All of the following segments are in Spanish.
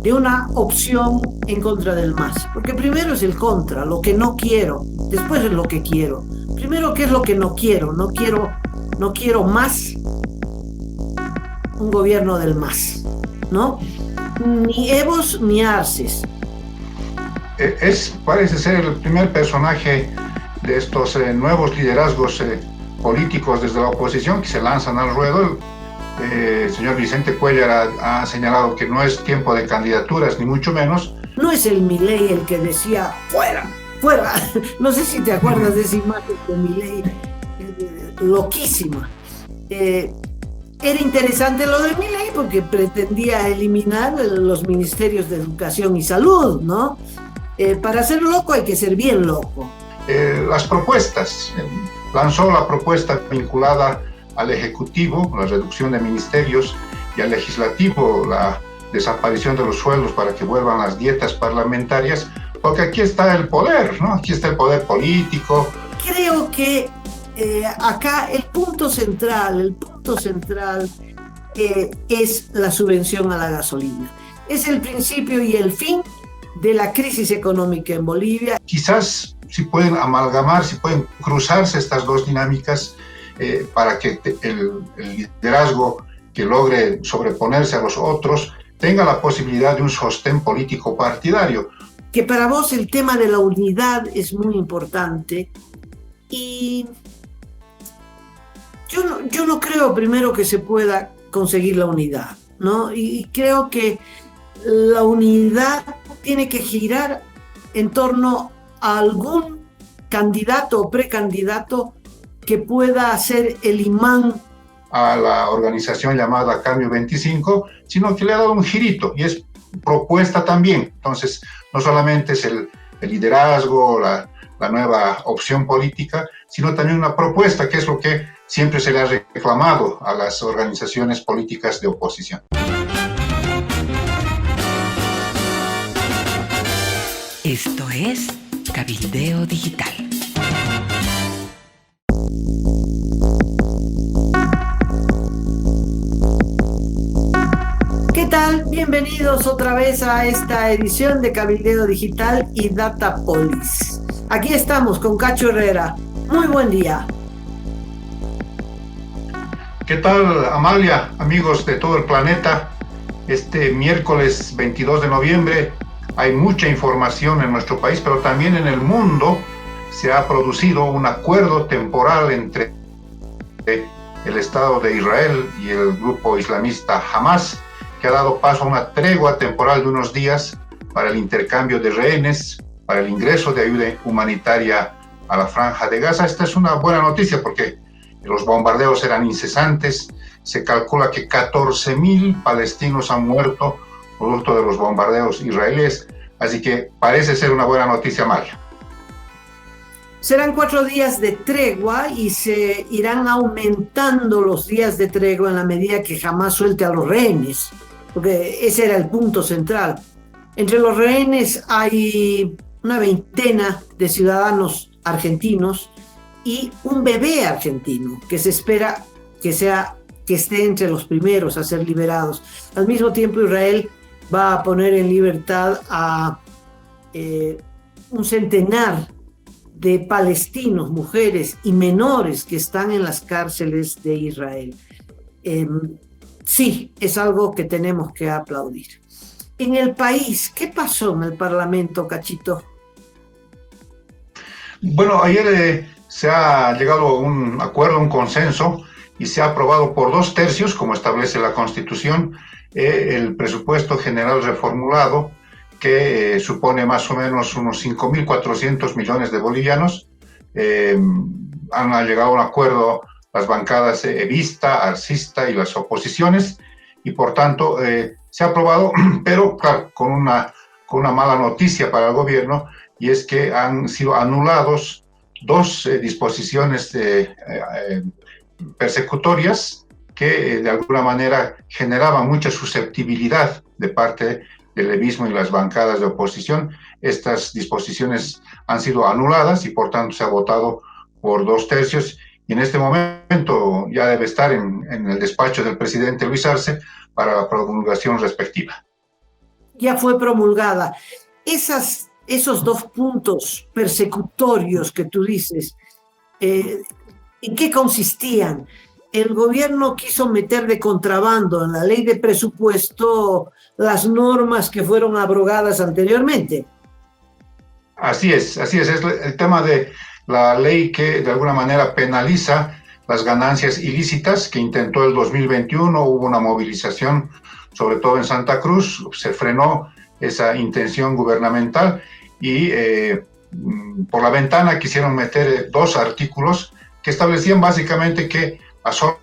de una opción en contra del más. Porque primero es el contra, lo que no quiero, después es lo que quiero. Primero, ¿qué es lo que no quiero? No quiero más un gobierno del más, ¿no? Ni Evos ni Arces. Parece ser el primer personaje de estos nuevos liderazgos políticos desde la oposición que se lanzan al ruedo. El señor Vicente Cuéllar ha señalado que no es tiempo de candidaturas, ni mucho menos. No es el Milei el que decía, fuera, fuera. No sé si te acuerdas de esa imagen de Milei, loquísima. Era interesante lo de Milei porque pretendía eliminar los ministerios de Educación y Salud, ¿no? Para ser loco hay que ser bien loco. Las propuestas, lanzó la propuesta vinculada al Ejecutivo, la reducción de ministerios, y al Legislativo, la desaparición de los sueldos para que vuelvan las dietas parlamentarias, porque aquí está el poder, ¿no? Aquí está el poder político. Creo que acá el punto central es la subvención a la gasolina. Es el principio y el fin de la crisis económica en Bolivia. Quizás si pueden amalgamar, si pueden cruzarse estas dos dinámicas para que el liderazgo que logre sobreponerse a los otros tenga la posibilidad de un sostén político partidario. Que para vos el tema de la unidad es muy importante y yo no creo primero que se pueda conseguir la unidad, ¿no? Y creo que la unidad tiene que girar en torno a algún candidato o precandidato que pueda ser el imán a la organización llamada Cambio 25, sino que le ha dado un girito y es propuesta también. Entonces, no solamente es el liderazgo, la nueva opción política, sino también una propuesta, que es lo que siempre se le ha reclamado a las organizaciones políticas de oposición. Esto es Cabildeo Digital. ¿Qué tal? Bienvenidos otra vez a esta edición de Cabildeo Digital y Datapolis. Aquí estamos con Cacho Herrera. Muy buen día. ¿Qué tal, Amalia, amigos de todo el planeta? Este miércoles 22 de noviembre hay mucha información en nuestro país, pero también en el mundo. Se ha producido un acuerdo temporal entre el Estado de Israel y el grupo islamista Hamas, que ha dado paso a una tregua temporal de unos días para el intercambio de rehenes, para el ingreso de ayuda humanitaria a la Franja de Gaza. Esta es una buena noticia porque los bombardeos eran incesantes. Se calcula que 14,000 palestinos han muerto producto de los bombardeos israelíes, así que parece ser una buena noticia, María. Serán 4 días de tregua y se irán aumentando los días de tregua en la medida que Hamas suelte a los rehenes, porque ese era el punto central. Entre los rehenes hay una veintena de ciudadanos argentinos y un bebé argentino que se espera que esté entre los primeros a ser liberados. Al mismo tiempo, Israel va a poner en libertad a un centenar de palestinos, mujeres y menores que están en las cárceles de Israel. Sí, es algo que tenemos que aplaudir. En el país, ¿qué pasó en el Parlamento, Cachito? Bueno, ayer se ha llegado a un acuerdo, un consenso, y se ha aprobado por 2/3, como establece la Constitución, el presupuesto general reformulado, que supone más o menos unos 5.400 millones de bolivianos. Han llegado a un acuerdo las bancadas evista, arcista y las oposiciones, y por tanto se ha aprobado, pero claro, con una mala noticia para el gobierno, y es que han sido anulados 2 disposiciones persecutorias que de alguna manera generaban mucha susceptibilidad de parte del levismo y las bancadas de oposición. Estas disposiciones han sido anuladas y por tanto se ha votado por 2/3, y en este momento ya debe estar en el despacho del presidente Luis Arce para la promulgación respectiva. ya fue promulgada. Esos dos puntos persecutorios que tú dices, ¿en qué consistían? El gobierno quiso meter de contrabando en la ley de presupuesto las normas que fueron abrogadas anteriormente. Así es, es el tema de la ley que de alguna manera penaliza las ganancias ilícitas que intentó el 2021, hubo una movilización, sobre todo en Santa Cruz, se frenó esa intención gubernamental y por la ventana quisieron meter dos artículos que establecían básicamente que a sola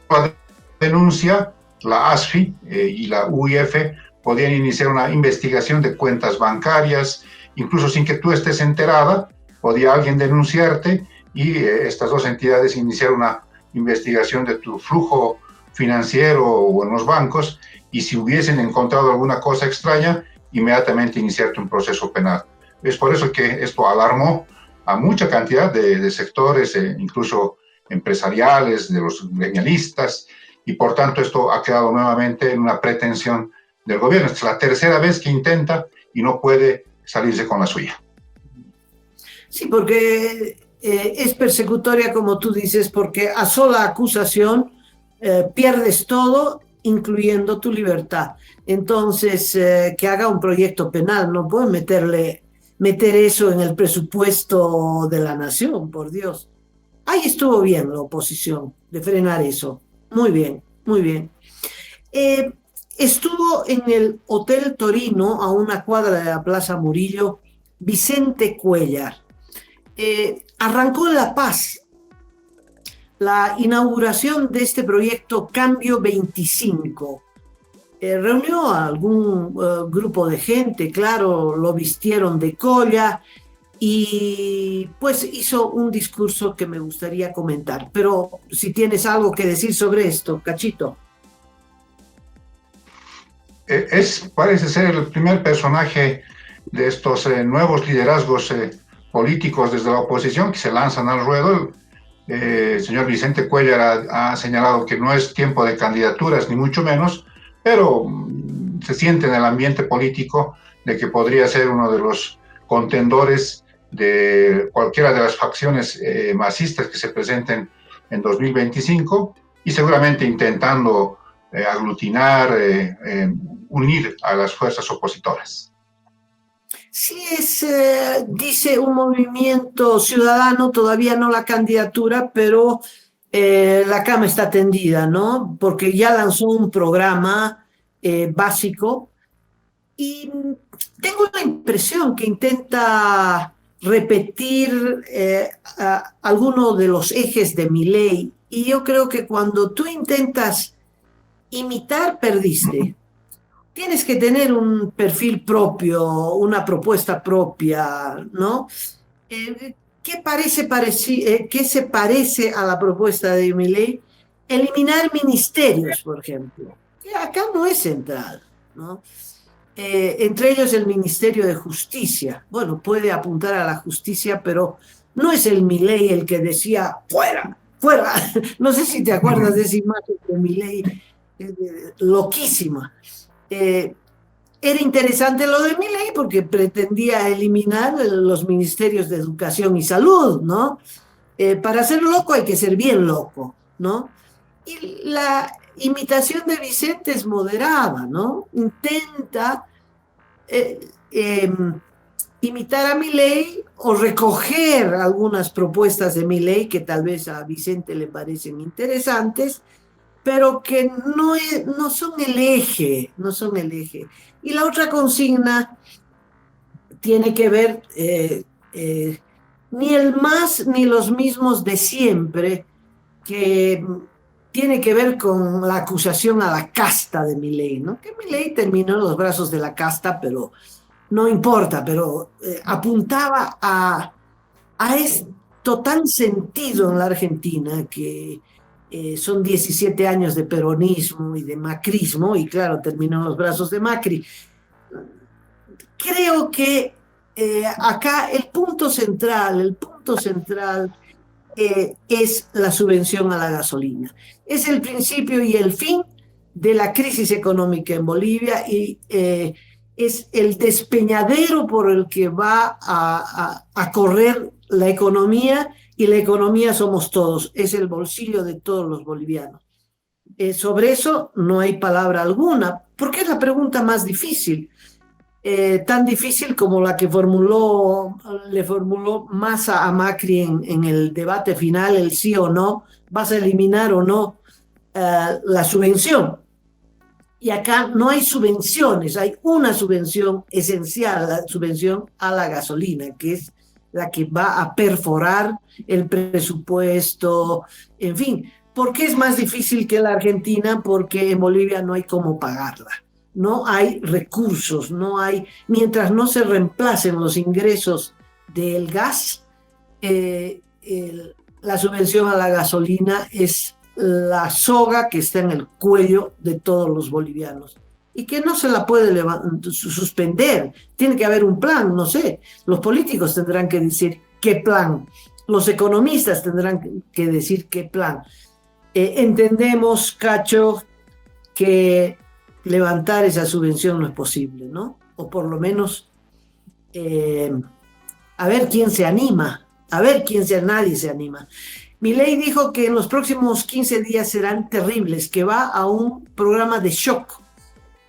denuncia la ASFI y la UIF podían iniciar una investigación de cuentas bancarias, incluso sin que tú estés enterada, podía alguien denunciarte y estas dos entidades iniciar una investigación de tu flujo financiero o en los bancos, y si hubiesen encontrado alguna cosa extraña, inmediatamente iniciarte un proceso penal. Es por eso que esto alarmó a mucha cantidad de sectores, incluso empresariales, de los gremialistas, y por tanto esto ha quedado nuevamente en una pretensión del gobierno. Esta es la tercera vez que intenta y no puede salirse con la suya. Sí, porque es persecutoria, como tú dices, porque a sola acusación pierdes todo, incluyendo tu libertad. Entonces, que haga un proyecto penal, no pueden meter eso en el presupuesto de la nación, por Dios. Ahí estuvo bien la oposición de frenar eso. Muy bien, muy bien. Estuvo en el Hotel Torino, a una cuadra de la Plaza Murillo, Vicente Cuéllar. Arrancó en La Paz la inauguración de este proyecto Cambio 25. Reunió a algún grupo de gente, claro, lo vistieron de colla y pues hizo un discurso que me gustaría comentar. Pero si tienes algo que decir sobre esto, Cachito. Parece ser el primer personaje de estos nuevos liderazgos políticos desde la oposición que se lanzan al ruedo. El señor Vicente Cuéllar ha señalado que no es tiempo de candidaturas, ni mucho menos, pero se siente en el ambiente político de que podría ser uno de los contendores de cualquiera de las facciones masistas que se presenten en 2025 y seguramente intentando aglutinar, unir a las fuerzas opositoras. Sí, dice un movimiento ciudadano, todavía no la candidatura, pero la cama está tendida, ¿no? Porque ya lanzó un programa básico y tengo la impresión que intenta repetir algunos de los ejes de Milei, y yo creo que cuando tú intentas imitar, perdiste. Tienes que tener un perfil propio, una propuesta propia, ¿no? ¿Qué se parece a la propuesta de Milei? Eliminar ministerios, por ejemplo. Acá no es central, ¿no? Entre ellos el Ministerio de Justicia. Bueno, puede apuntar a la justicia, pero no es el Milei el que decía fuera, fuera. No sé si te acuerdas de esa imagen de Milei, loquísima. Era interesante lo de Milei porque pretendía eliminar los ministerios de educación y salud, ¿no? Para ser loco hay que ser bien loco, ¿no? Y la imitación de Vicente es moderada, ¿no? Intenta imitar a Milei o recoger algunas propuestas de Milei que tal vez a Vicente le parecen interesantes, pero que no son el eje, no son el eje. Y la otra consigna tiene que ver ni el más ni los mismos de siempre, que tiene que ver con la acusación a la casta de Milei, ¿no? Que Milei terminó en los brazos de la casta, pero no importa, pero apuntaba a esto tan sentido en la Argentina que son 17 años de peronismo y de macrismo, y claro, terminó en los brazos de Macri. Creo que acá el punto central es la subvención a la gasolina. Es el principio y el fin de la crisis económica en Bolivia, y es el despeñadero por el que va a correr la economía, y la economía somos todos, es el bolsillo de todos los bolivianos. Sobre eso no hay palabra alguna, porque es la pregunta más difícil, tan difícil como la que le formuló Massa a Macri en el debate final, el sí o no, vas a eliminar o no la subvención. Y acá no hay subvenciones, hay una subvención esencial, la subvención a la gasolina, que es la que va a perforar el presupuesto, en fin. ¿Por qué es más difícil que la Argentina? Porque en Bolivia no hay cómo pagarla, no hay recursos, no hay, mientras no se reemplacen los ingresos del gas, la subvención a la gasolina es la soga que está en el cuello de todos los bolivianos y que no se la puede suspender. Tiene que haber un plan, no sé, los políticos tendrán que decir qué plan, los economistas tendrán que decir qué plan. Entendemos, Cacho, que levantar esa subvención no es posible, ¿no? O por lo menos a ver quién se anima, nadie se anima. Milei dijo que en los próximos 15 días serán terribles, que va a un programa de shock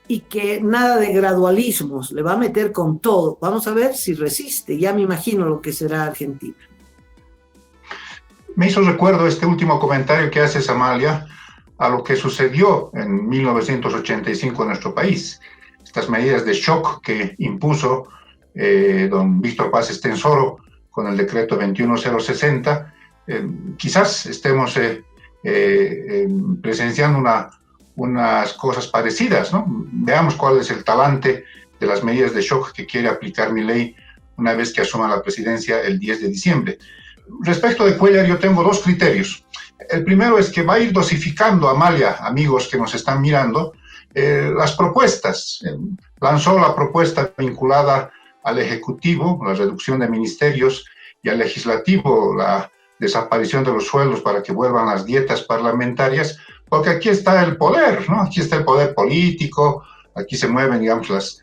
y que nada de gradualismos, le va a meter con todo. Vamos a ver si resiste, ya me imagino lo que será Argentina. Me hizo recuerdo este último comentario que haces, Amalia, a lo que sucedió en 1985 en nuestro país. Estas medidas de shock que impuso don Víctor Paz Estenssoro con el decreto 21060, quizás estemos presenciando unas cosas parecidas, ¿no? Veamos cuál es el talante de las medidas de shock que quiere aplicar Milei una vez que asuma la presidencia el 10 de diciembre. Respecto de Cuéllar, yo tengo dos criterios. El primero es que va a ir dosificando, Amalia, amigos que nos están mirando, las propuestas. Lanzó la propuesta vinculada al Ejecutivo, la reducción de ministerios, y al Legislativo, la desaparición de los sueldos para que vuelvan las dietas parlamentarias, porque aquí está el poder, ¿no? Aquí está el poder político, aquí se mueven, digamos, las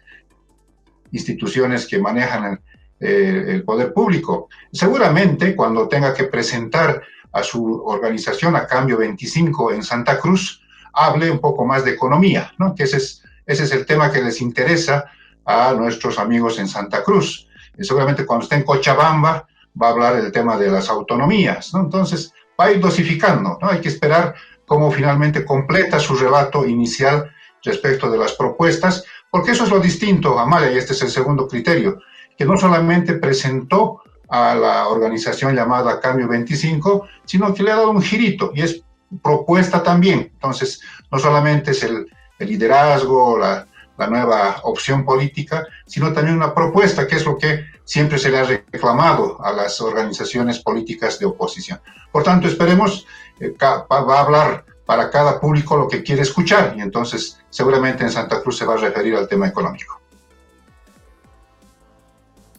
instituciones que manejan el poder público. Seguramente cuando tenga que presentar a su organización a Cambio 25 en Santa Cruz, hable un poco más de economía, ¿no? Que ese es el tema que les interesa a nuestros amigos en Santa Cruz. Y seguramente cuando esté en Cochabamba va a hablar del tema de las autonomías, ¿no? Entonces va a ir dosificando, ¿no? Hay que esperar cómo finalmente completa su relato inicial respecto de las propuestas, porque eso es lo distinto, Amalia, y este es el segundo criterio, que no solamente presentó a la organización llamada Cambio 25, sino que le ha dado un girito, y es propuesta también. Entonces, no solamente es el liderazgo, la nueva opción política, sino también una propuesta, que es lo que siempre se le ha reclamado a las organizaciones políticas de oposición. Por tanto, esperemos, va a hablar para cada público lo que quiere escuchar, y entonces seguramente en Santa Cruz se va a referir al tema económico.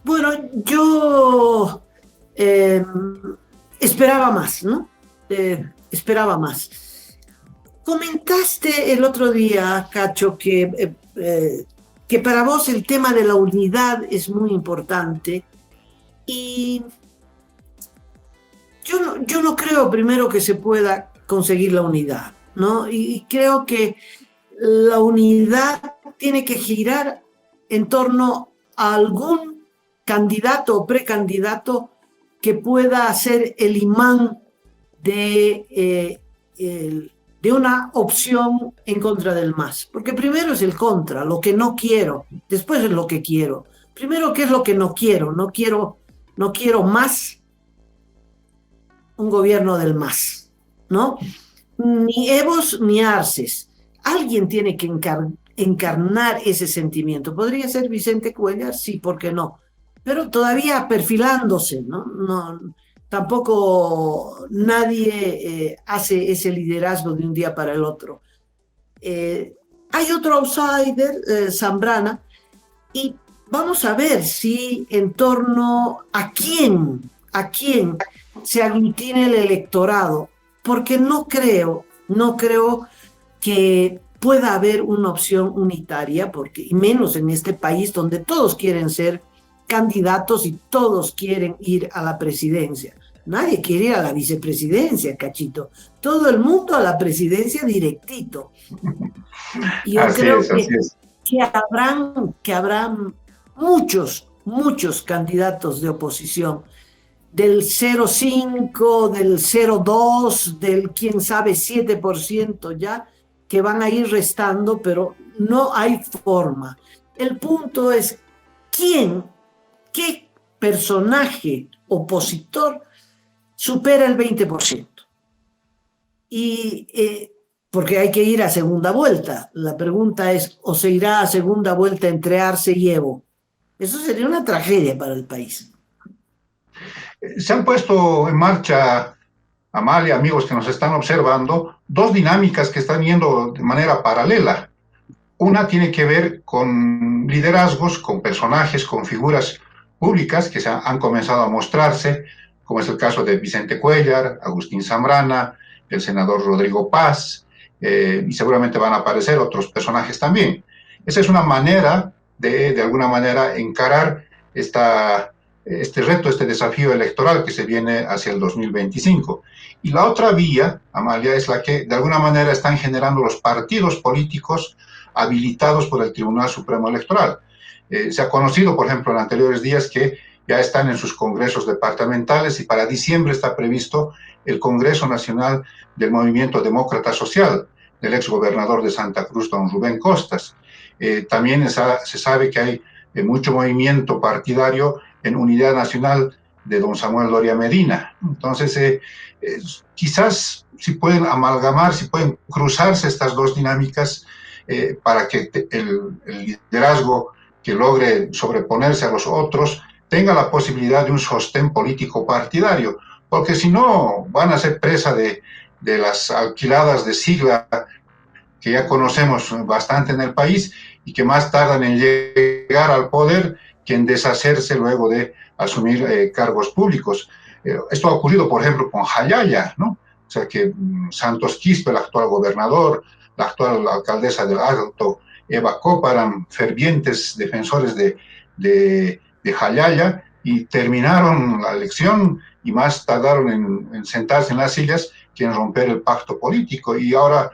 Bueno, yo esperaba más, ¿no? Esperaba más. Comentaste el otro día, Cacho, que para vos el tema de la unidad es muy importante, y yo no creo primero que se pueda conseguir la unidad, ¿no? Y creo que la unidad tiene que girar en torno a algún candidato o precandidato que pueda ser el imán de una opción en contra del MAS. Porque primero es el contra, lo que no quiero, después es lo que quiero. Primero, ¿qué es lo que no quiero? No quiero más un gobierno del MAS, ¿no? Ni Evos ni Arces. Alguien tiene que encarnar ese sentimiento. ¿Podría ser Vicente Cuéllar? Sí, ¿por qué no? Pero todavía perfilándose, ¿no? Tampoco nadie hace ese liderazgo de un día para el otro. Hay otro outsider, Zambrana, y vamos a ver si en torno a quién se aglutine el electorado, porque no creo que pueda haber una opción unitaria, porque, y menos en este país donde todos quieren ser candidatos y todos quieren ir a la presidencia. Nadie quiere ir a la vicepresidencia, Cachito. Todo el mundo a la presidencia directito. Y yo Así creo es, así es. que habrán muchos candidatos de oposición, del 0,5, del 0,2, del quién sabe 7% ya, que van a ir restando, pero no hay forma. El punto es qué personaje opositor supera el 20%. Porque hay que ir a segunda vuelta. La pregunta es, ¿o se irá a segunda vuelta entre Arce y Evo? Eso sería una tragedia para el país. Se han puesto en marcha, Amalia, amigos que nos están observando, dos dinámicas que están yendo de manera paralela. Una tiene que ver con liderazgos, con personajes, con figuras públicas que han comenzado a mostrarse, como es el caso de Vicente Cuéllar, Agustín Zambrana, el senador Rodrigo Paz, y seguramente van a aparecer otros personajes también. Esa es una manera de alguna manera, encarar este reto, este desafío electoral que se viene hacia el 2025. Y la otra vía, Amalia, es la que de alguna manera están generando los partidos políticos habilitados por el Tribunal Supremo Electoral. Se ha conocido, por ejemplo, en anteriores días que ya están en sus congresos departamentales y para diciembre está previsto el Congreso Nacional del Movimiento Demócrata Social, del exgobernador de Santa Cruz, don Rubén Costas. También se sabe que hay mucho movimiento partidario en Unidad Nacional de don Samuel Doria Medina. Entonces, quizás si pueden amalgamar, si pueden cruzarse estas dos dinámicas para que el liderazgo que logre sobreponerse a los otros tenga la posibilidad de un sostén político partidario, porque si no van a ser presa de las alquiladas de sigla que ya conocemos bastante en el país y que más tardan en llegar al poder que en deshacerse luego de asumir cargos públicos. Esto ha ocurrido, por ejemplo, con Jayaya, ¿no? O sea que Santos Quispe, el actual gobernador, la actual alcaldesa del Alto, Eva Copa, eran fervientes defensores de Jayaya y terminaron la elección y más tardaron en sentarse en las sillas que en romper el pacto político. Y ahora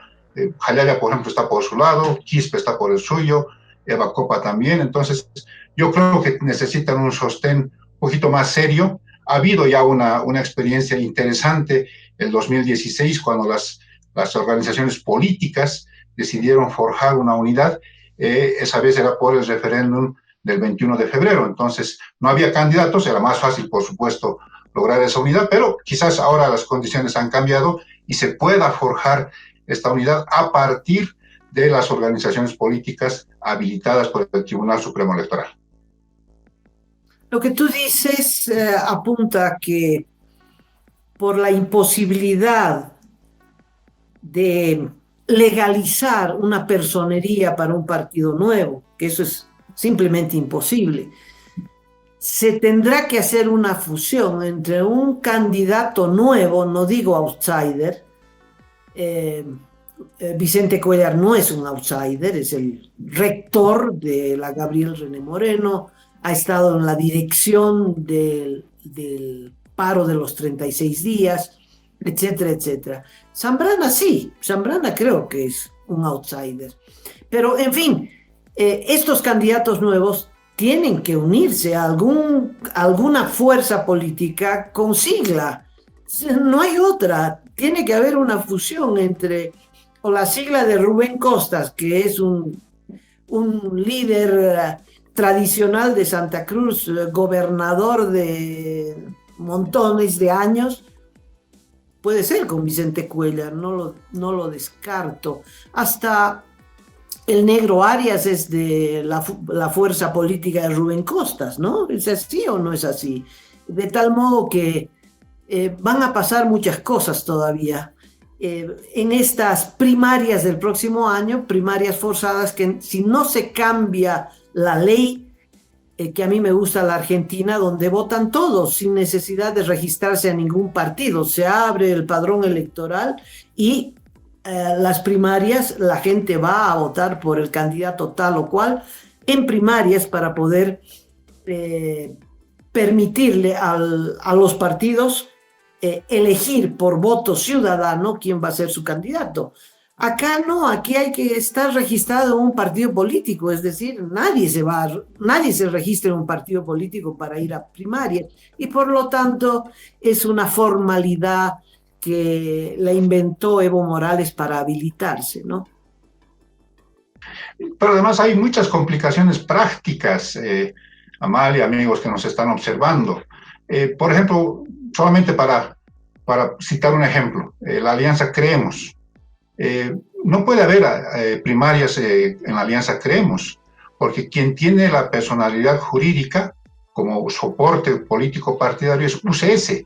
Jayaya, por ejemplo, está por su lado, Quispe está por el suyo, Eva Copa también. Entonces, yo creo que necesitan un sostén un poquito más serio. Ha habido ya una experiencia interesante el 2016 cuando las organizaciones políticas decidieron forjar una unidad. Esa vez era por el referéndum del 21 de febrero. Entonces, no había candidatos, era más fácil, por supuesto, lograr esa unidad, pero quizás ahora las condiciones han cambiado y se pueda forjar esta unidad a partir de las organizaciones políticas habilitadas por el Tribunal Supremo Electoral. Lo que tú dices apunta a que por la imposibilidad de legalizar una personería para un partido nuevo, que eso es simplemente imposible, se tendrá que hacer una fusión entre un candidato nuevo, no digo outsider. Vicente Cuéllar no es un outsider, es el rector de la Gabriel René Moreno, ha estado en la dirección del paro de los 36 días, etcétera, etcétera. Zambrana sí, Zambrana creo que es un outsider. Pero, en fin, estos candidatos nuevos tienen que unirse a alguna fuerza política con sigla. No hay otra. Tiene que haber una fusión entre o la sigla de Rubén Costas, que es un líder tradicional de Santa Cruz, gobernador de montones de años. Puede ser con Vicente Cuéllar, no lo descarto. Hasta el negro Arias es de la fuerza política de Rubén Costas, ¿no? ¿Es así o no es así? De tal modo que van a pasar muchas cosas todavía en estas primarias del próximo año, primarias forzadas, que si no se cambia la ley, que a mí me gusta la Argentina, donde votan todos sin necesidad de registrarse a ningún partido, se abre el padrón electoral y las primarias, la gente va a votar por el candidato tal o cual en primarias para poder permitirle a los partidos elegir por voto ciudadano quién va a ser su candidato. Acá no, aquí hay que estar registrado en un partido político, es decir, nadie se registra en un partido político para ir a primaria y por lo tanto es una formalidad que la inventó Evo Morales para habilitarse, ¿no? Pero además hay muchas complicaciones prácticas, Amalia, amigos que nos están observando. Por ejemplo, solamente para citar un ejemplo, la Alianza Creemos. No puede haber primarias en la Alianza Creemos, porque quien tiene la personalidad jurídica como soporte político partidario es UCS.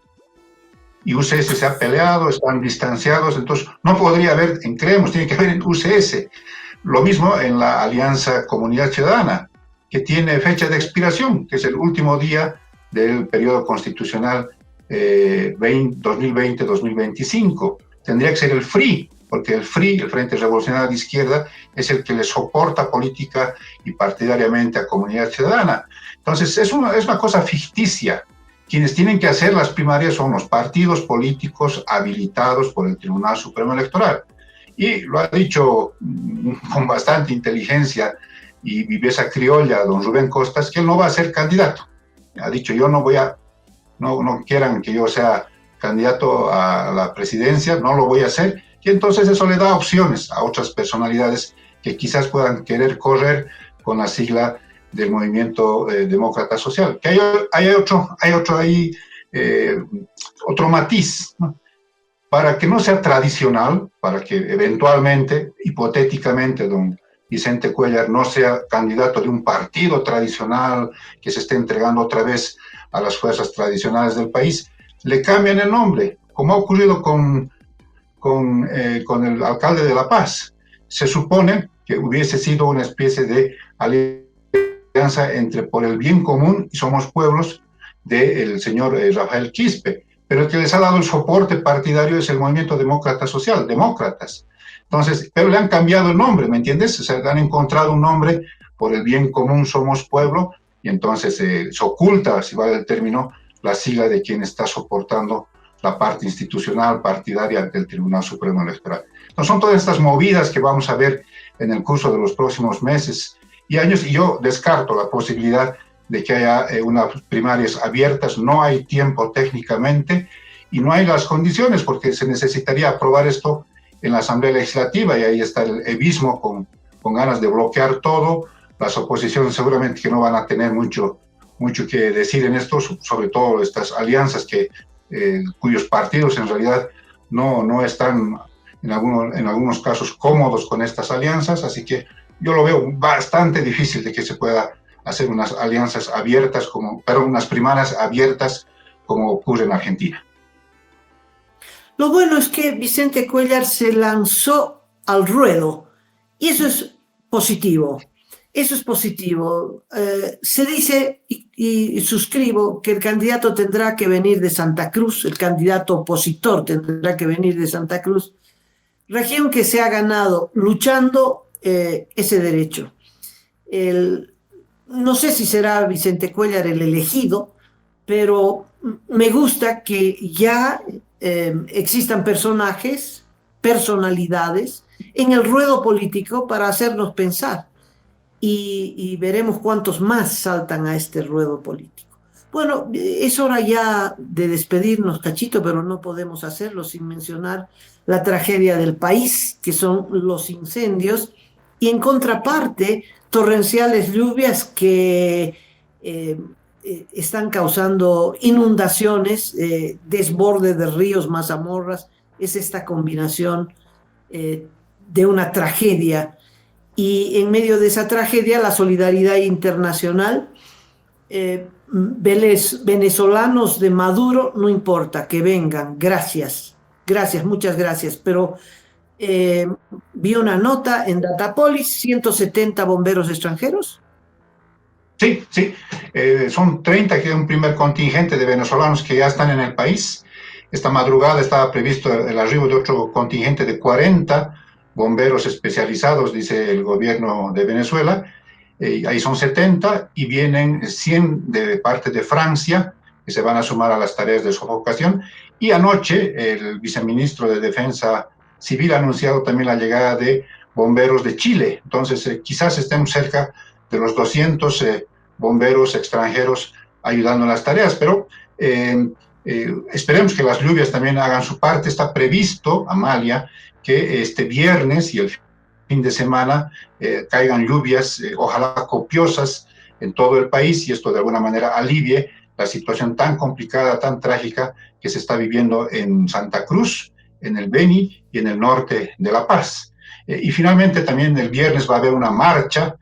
Y UCS se ha peleado, están distanciados, entonces no podría haber en Creemos, tiene que haber en UCS. Lo mismo en la Alianza Comunidad Ciudadana, que tiene fecha de expiración, que es el último día del periodo constitucional 2020-2025. Tendría que ser el FRI, porque el FRI, el Frente Revolucionario de Izquierda, es el que le soporta política y partidariamente a Comunidad Ciudadana. Entonces, es una cosa ficticia. Quienes tienen que hacer las primarias son los partidos políticos habilitados por el Tribunal Supremo Electoral. Y lo ha dicho con bastante inteligencia y viveza criolla don Rubén Costas, que él no va a ser candidato. Ha dicho, yo no quieran que yo sea candidato a la presidencia, no lo voy a hacer. Y entonces eso le da opciones a otras personalidades que quizás puedan querer correr con la sigla del movimiento demócrata social. Que hay otro matiz, ¿no? Para que no sea tradicional, para que eventualmente, hipotéticamente, don Vicente Cuéllar no sea candidato de un partido tradicional que se esté entregando otra vez a las fuerzas tradicionales del país, le cambian el nombre, como ha ocurrido con el alcalde de La Paz. Se supone que hubiese sido una especie de alianza entre Por el Bien Común y Somos Pueblos del señor Rafael Quispe, pero el que les ha dado el soporte partidario es el Movimiento Demócrata Social, Demócratas. Entonces, pero le han cambiado el nombre, ¿me entiendes? O sea, le han encontrado un nombre, Por el Bien Común Somos Pueblo, y entonces se oculta, si vale el término, la sigla de quien está soportando la parte institucional partidaria del Tribunal Supremo Electoral. Entonces, son todas estas movidas que vamos a ver en el curso de los próximos meses y años, y yo descarto la posibilidad de que haya unas primarias abiertas. No hay tiempo técnicamente y no hay las condiciones, porque se necesitaría aprobar esto en la Asamblea Legislativa, y ahí está el evismo con ganas de bloquear todo. Las oposiciones seguramente que no van a tener mucho que decir en esto, sobre todo estas alianzas cuyos partidos en realidad no están en algunos casos cómodos con estas alianzas, así que yo lo veo bastante difícil de que se pueda hacer unas alianzas abiertas, unas primarias abiertas como ocurre en Argentina. Lo bueno es que Vicente Cuéllar se lanzó al ruedo y eso es positivo. Eso es positivo. Se dice, y suscribo, que el candidato tendrá que venir de Santa Cruz, el candidato opositor tendrá que venir de Santa Cruz, región que se ha ganado luchando ese derecho. No sé si será Vicente Cuéllar el elegido, pero me gusta que ya existan personalidades en el ruedo político para hacernos pensar. Y veremos cuántos más saltan a este ruedo político. Bueno, es hora ya de despedirnos, Cachito, pero no podemos hacerlo sin mencionar la tragedia del país, que son los incendios, y en contraparte, torrenciales lluvias que están causando inundaciones, desborde de ríos, mazamorras. Es esta combinación de una tragedia. Y en medio de esa tragedia, la solidaridad internacional, venezolanos de Maduro, no importa, que vengan, gracias, muchas gracias, pero vi una nota en Datapolis, 170 bomberos extranjeros. Sí, son 30 que es un primer contingente de venezolanos que ya están en el país, Esta madrugada estaba previsto el arribo de otro contingente de 40 bomberos especializados, dice el gobierno de Venezuela. Ahí son 70 y vienen 100 de parte de Francia, que se van a sumar a las tareas de sofocación. Y anoche el viceministro de Defensa Civil ha anunciado también la llegada de bomberos de Chile. Entonces, quizás estemos cerca de los 200 bomberos extranjeros ayudando en las tareas, pero esperemos que las lluvias también hagan su parte. Está previsto, Amalia, que este viernes y el fin de semana caigan lluvias, ojalá copiosas en todo el país, y esto de alguna manera alivie la situación tan complicada, tan trágica que se está viviendo en Santa Cruz, en el Beni y en el norte de La Paz. Y finalmente también el viernes va a haber una marcha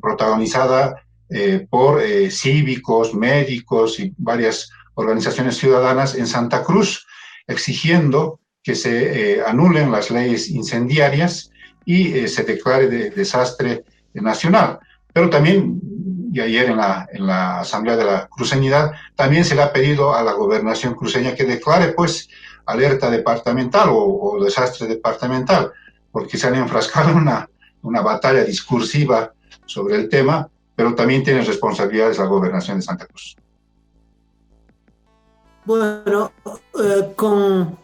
protagonizada por cívicos, médicos y varias organizaciones ciudadanas en Santa Cruz, exigiendo que se anulen las leyes incendiarias y se declare de desastre nacional. Pero también, y ayer en la Asamblea de la Cruceñidad, también se le ha pedido a la gobernación cruceña que declare pues alerta departamental o desastre departamental, porque se han enfrascado en una batalla discursiva sobre el tema, pero también tiene responsabilidades la gobernación de Santa Cruz. Bueno, con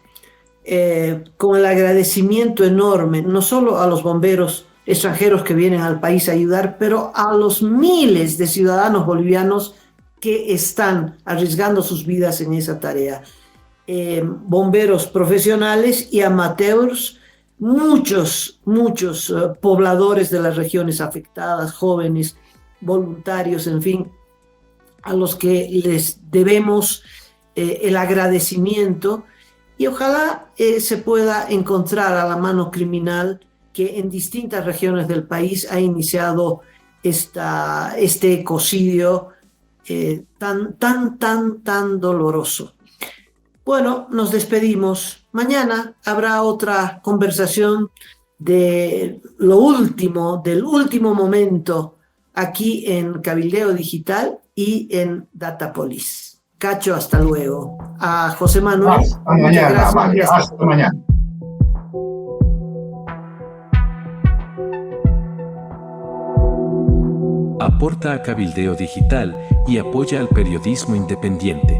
el agradecimiento enorme, no solo a los bomberos extranjeros que vienen al país a ayudar, pero a los miles de ciudadanos bolivianos que están arriesgando sus vidas en esa tarea. Bomberos profesionales y amateurs, muchos pobladores de las regiones afectadas, jóvenes, voluntarios, en fin, a los que les debemos el agradecimiento, y ojalá se pueda encontrar a la mano criminal que en distintas regiones del país ha iniciado este ecocidio tan doloroso. Bueno, nos despedimos. Mañana habrá otra conversación del último momento aquí en Cabildeo Digital y en Datapolis. Cacho, hasta luego. A José Manuel. Hasta mañana, Amalia. Hasta mañana. Aporta a Cabildeo Digital y apoya al periodismo independiente.